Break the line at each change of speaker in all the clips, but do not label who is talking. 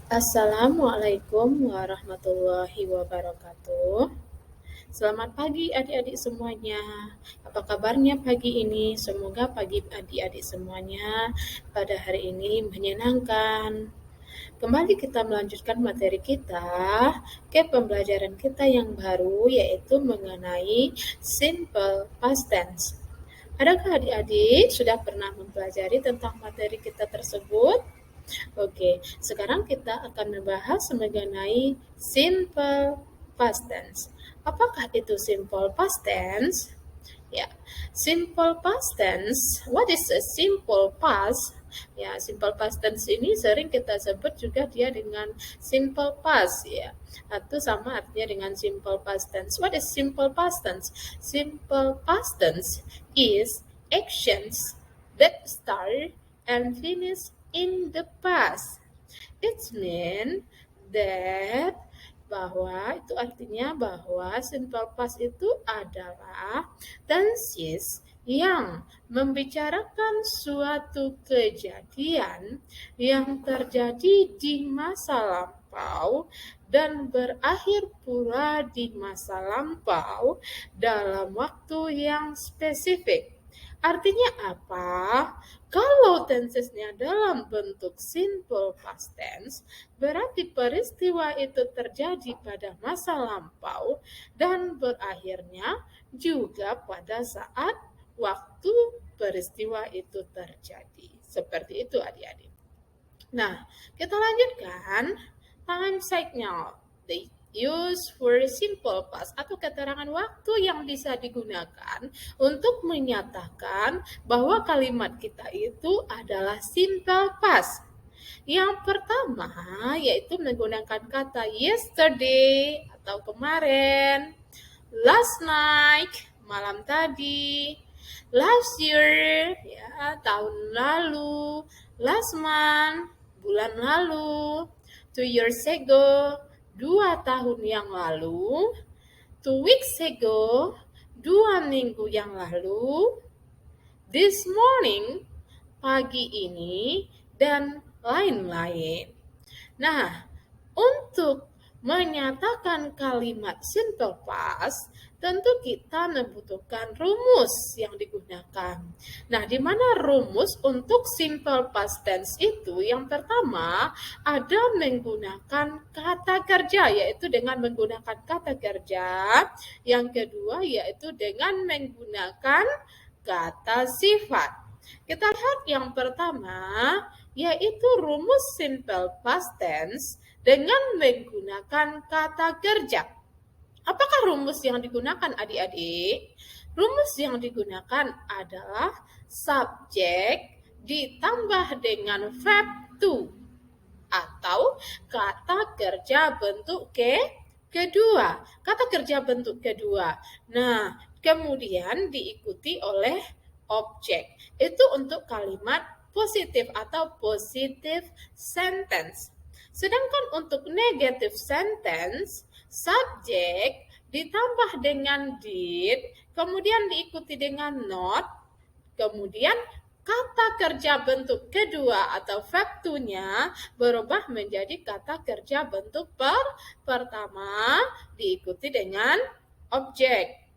Assalamualaikum warahmatullahi wabarakatuh. Selamat pagi adik-adik semuanya. Apa kabarnya pagi ini? Semoga pagi adik-adik semuanya pada hari ini menyenangkan. Kembali kita melanjutkan materi kita ke pembelajaran kita yang baru yaitu mengenai simple past tense. Adakah adik-adik sudah pernah mempelajari tentang materi kita tersebut? Oke, sekarang kita akan membahas mengenai simple past tense. Apakah itu simple past tense? Ya, simple past tense. What is a simple past? Ya, simple past tense ini sering kita sebut juga dia dengan simple past ya. Atau sama artinya dengan simple past tense. What is simple past tense? Simple past tense is actions that start and finish in the past. It means that itu artinya bahwa simple past itu adalah tenses yang membicarakan suatu kejadian yang terjadi di masa lampau dan berakhir pula di masa lampau dalam waktu yang spesifik. Artinya apa? Kalau tensesnya dalam bentuk simple past tense, berarti peristiwa itu terjadi pada masa lampau dan berakhirnya juga pada saat waktu peristiwa itu terjadi. Seperti itu adik-adik. Nah, kita lanjutkan time signal. The use for simple past atau keterangan waktu yang bisa digunakan untuk menyatakan bahwa kalimat kita itu adalah simple past. Yang pertama yaitu menggunakan kata yesterday atau kemarin, last night, malam tadi, last year, ya, tahun lalu, last month, bulan lalu, 2 years ago, 2 tahun yang lalu, 2 weeks ago, 2 minggu yang lalu, this morning, pagi ini, dan lain-lain. Nah, untuk menyatakan kalimat simple past, tentu kita membutuhkan rumus yang digunakan. Nah, di mana rumus untuk simple past tense itu? Yang pertama, ada menggunakan kata kerja, yaitu dengan menggunakan kata kerja. Yang kedua, yaitu dengan menggunakan kata sifat. Kita lihat yang pertama, yaitu rumus simple past tense dengan menggunakan kata kerja. Apakah rumus yang digunakan adik-adik? Rumus yang digunakan adalah subjek ditambah dengan verb to atau kata kerja bentuk kedua. Kata kerja bentuk kedua. Nah, kemudian diikuti oleh objek. Itu untuk kalimat positif atau positive sentence. Sedangkan untuk negative sentence, subjek ditambah dengan did, kemudian diikuti dengan not, kemudian kata kerja bentuk kedua atau verb to-nya berubah menjadi kata kerja bentuk pertama diikuti dengan objek.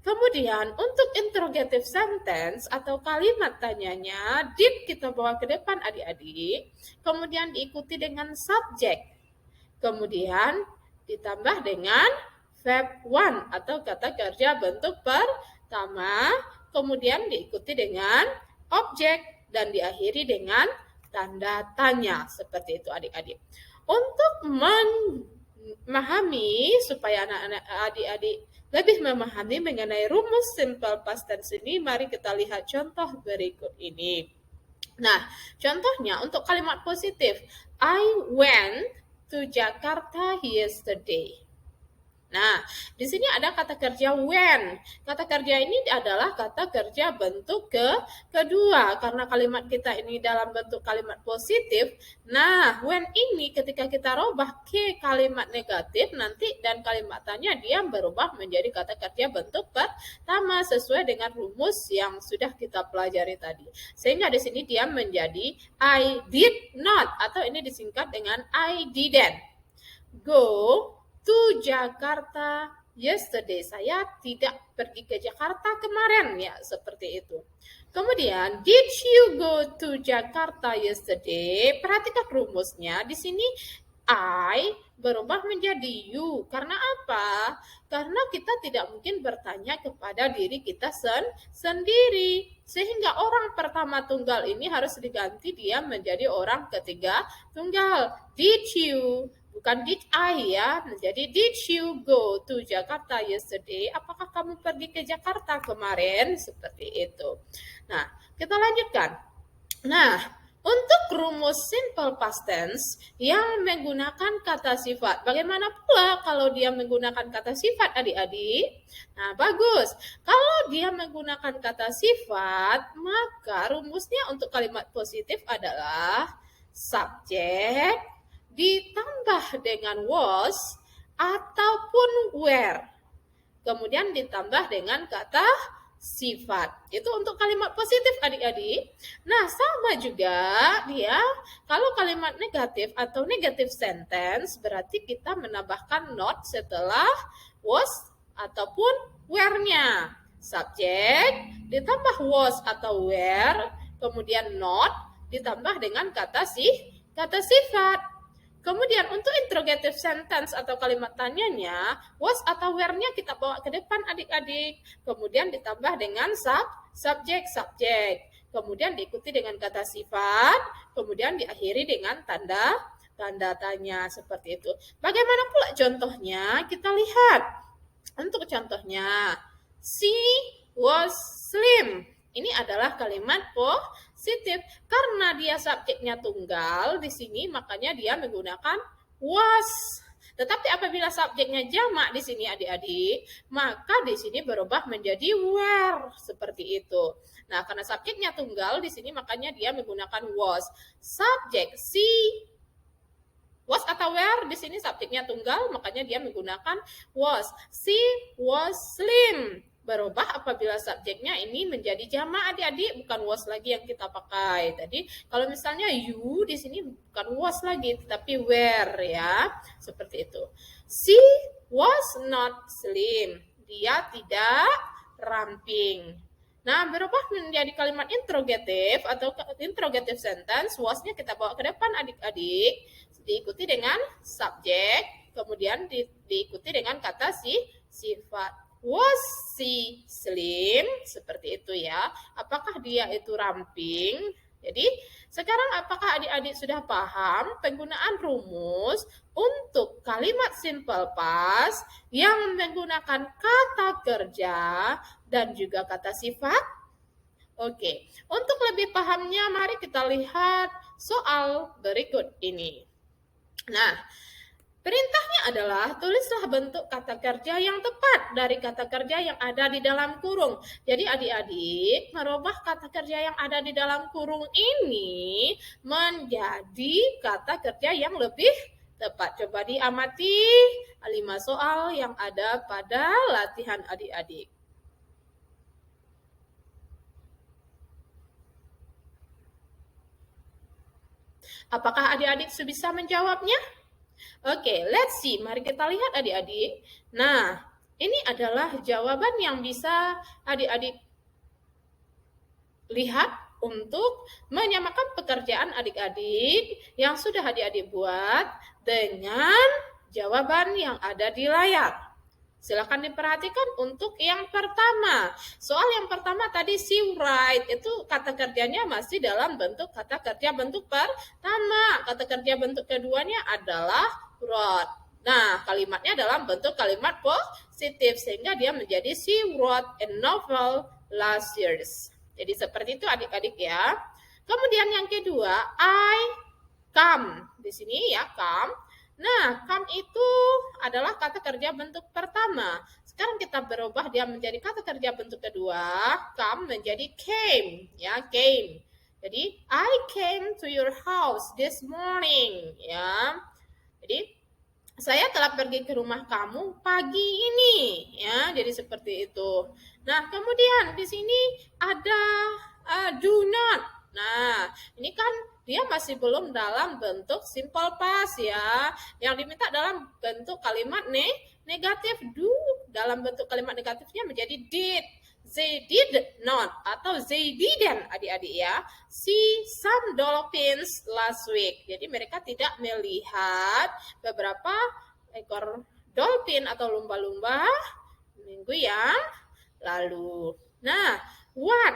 Kemudian untuk interrogative sentence atau kalimat tanyanya, did kita bawa ke depan adik-adik, kemudian diikuti dengan subjek. Kemudian ditambah dengan verb one atau kata kerja bentuk pertama, kemudian diikuti dengan objek dan diakhiri dengan tanda tanya. Seperti itu adik-adik. Untuk memahami supaya anak-anak adik-adik lebih memahami mengenai rumus simple past tense ini, mari kita lihat contoh berikut ini. Nah, contohnya untuk kalimat positif, I went to Jakarta yesterday. Nah, di sini ada kata kerja when. Kata kerja ini adalah kata kerja bentuk kedua. Karena kalimat kita ini dalam bentuk kalimat positif. Nah, when ini ketika kita rubah ke kalimat negatif nanti dan kalimat tanya dia berubah menjadi kata kerja bentuk pertama sesuai dengan rumus yang sudah kita pelajari tadi. Sehingga di sini dia menjadi I did not atau ini disingkat dengan I didn't go to Jakarta yesterday. Saya tidak pergi ke Jakarta kemarin, ya, seperti itu. Kemudian, did you go to Jakarta yesterday? Perhatikan rumusnya. Di sini I berubah menjadi you. Karena apa? Karena kita tidak mungkin bertanya kepada diri kita sendiri. Sehingga orang pertama tunggal ini harus diganti dia menjadi orang ketiga tunggal. Did you? Bukan did I, ya. Jadi did you go to Jakarta yesterday? Apakah kamu pergi ke Jakarta kemarin? Seperti itu. Nah, kita lanjutkan. Nah, untuk rumus simple past tense yang menggunakan kata sifat. Bagaimana pula kalau dia menggunakan kata sifat, adik-adik? Nah, bagus. Kalau dia menggunakan kata sifat, maka rumusnya untuk kalimat positif adalah subjek ditambah dengan was ataupun were. Kemudian ditambah dengan kata sifat. Itu untuk kalimat positif, adik-adik. Nah, sama juga dia kalau kalimat negatif atau negative sentence berarti kita menambahkan not setelah was ataupun were-nya. Subjek ditambah was atau were, kemudian not ditambah dengan kata sifat. Kemudian untuk interrogative sentence atau kalimat tanyanya, was atau were-nya kita bawa ke depan, adik-adik. Kemudian ditambah dengan subjek. Kemudian diikuti dengan kata sifat, kemudian diakhiri dengan tanda tanya seperti itu. Bagaimana pula contohnya? Kita lihat. Untuk contohnya, she was slim. Ini adalah kalimat positif karena dia subjeknya tunggal di sini, makanya dia menggunakan was. Tetapi apabila subjeknya jamak di sini, adik-adik, maka di sini berubah menjadi were seperti itu. Nah, karena subjeknya tunggal di sini, makanya dia menggunakan was. Subjek si was atau were di sini subjeknya tunggal, makanya dia menggunakan was. She was slim. Berubah apabila subjeknya ini menjadi jamak, adik-adik, bukan was lagi yang kita pakai. Tadi kalau misalnya you di sini bukan was lagi tetapi were, ya. Seperti itu. She was not slim. Dia tidak ramping. Nah, berubah menjadi kalimat interrogative atau interrogative sentence, was-nya kita bawa ke depan, adik-adik, diikuti dengan subjek, kemudian diikuti dengan kata sifat. Was she slim? Seperti itu, ya. Apakah dia itu ramping? Jadi, sekarang apakah adik-adik sudah paham penggunaan rumus untuk kalimat simple past yang menggunakan kata kerja dan juga kata sifat? Oke, untuk lebih pahamnya mari kita lihat soal berikut ini. Nah, perintahnya adalah tulislah bentuk kata kerja yang tepat dari kata kerja yang ada di dalam kurung. Jadi adik-adik merubah kata kerja yang ada di dalam kurung ini menjadi kata kerja yang lebih tepat. Coba diamati 5 soal yang ada pada latihan adik-adik. Apakah adik-adik bisa menjawabnya? Oke, let's see. Mari kita lihat, adik-adik. Nah, ini adalah jawaban yang bisa adik-adik lihat untuk menyamakan pekerjaan adik-adik yang sudah adik-adik buat dengan jawaban yang ada di layar. Silakan diperhatikan untuk yang pertama. Soal yang pertama tadi she write, itu kata kerjanya masih dalam bentuk kata kerja bentuk pertama. Kata kerja bentuk keduanya adalah wrote. Nah, kalimatnya dalam bentuk kalimat positif sehingga dia menjadi she wrote a novel last year. Jadi seperti itu adik-adik, ya. Kemudian yang kedua, I come. Di sini ya come. Nah, come itu adalah kata kerja bentuk pertama. Sekarang kita berubah dia menjadi kata kerja bentuk kedua. Come menjadi came, ya, came. Jadi, I came to your house this morning, ya. Jadi, saya telah pergi ke rumah kamu pagi ini, ya. Jadi seperti itu. Nah, kemudian di sini ada do not. Nah, ini kan dia masih belum dalam bentuk simple past ya. Yang diminta dalam bentuk kalimat negatif. Do dalam bentuk kalimat negatifnya menjadi did. They did not atau they didn't adik-adik ya. See some dolphins last week. Jadi mereka tidak melihat beberapa ekor dolphin atau lumba-lumba minggu yang lalu. Nah, what?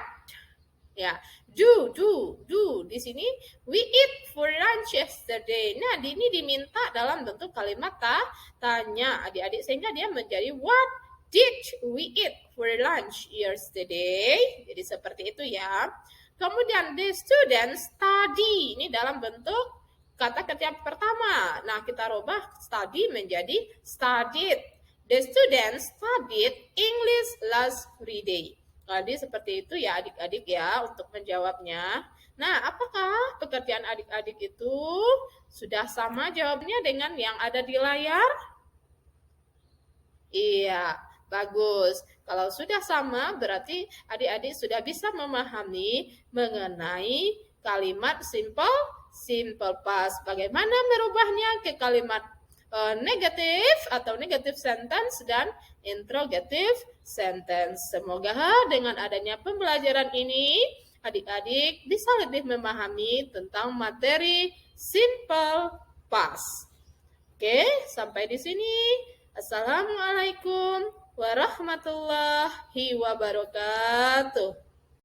Ya, do. Di sini we eat for lunch yesterday. Nah, ini diminta dalam bentuk kalimat tanya adik-adik sehingga dia menjadi what did we eat for lunch yesterday? Jadi seperti itu ya. Kemudian the students study. Ini dalam bentuk kata kerja pertama. Nah, kita rubah study menjadi studied. The students studied English last Friday. Jadi seperti itu ya adik-adik ya untuk menjawabnya. Nah, apakah pekerjaan adik-adik itu sudah sama jawabnya dengan yang ada di layar? Iya, bagus. Kalau sudah sama, berarti adik-adik sudah bisa memahami mengenai kalimat simple past. Bagaimana merubahnya ke kalimat negatif atau negative sentence dan interrogative sentence. Semoga dengan adanya pembelajaran ini, adik-adik bisa lebih memahami tentang materi simple past. Oke, sampai di sini. Assalamualaikum warahmatullahi wabarakatuh.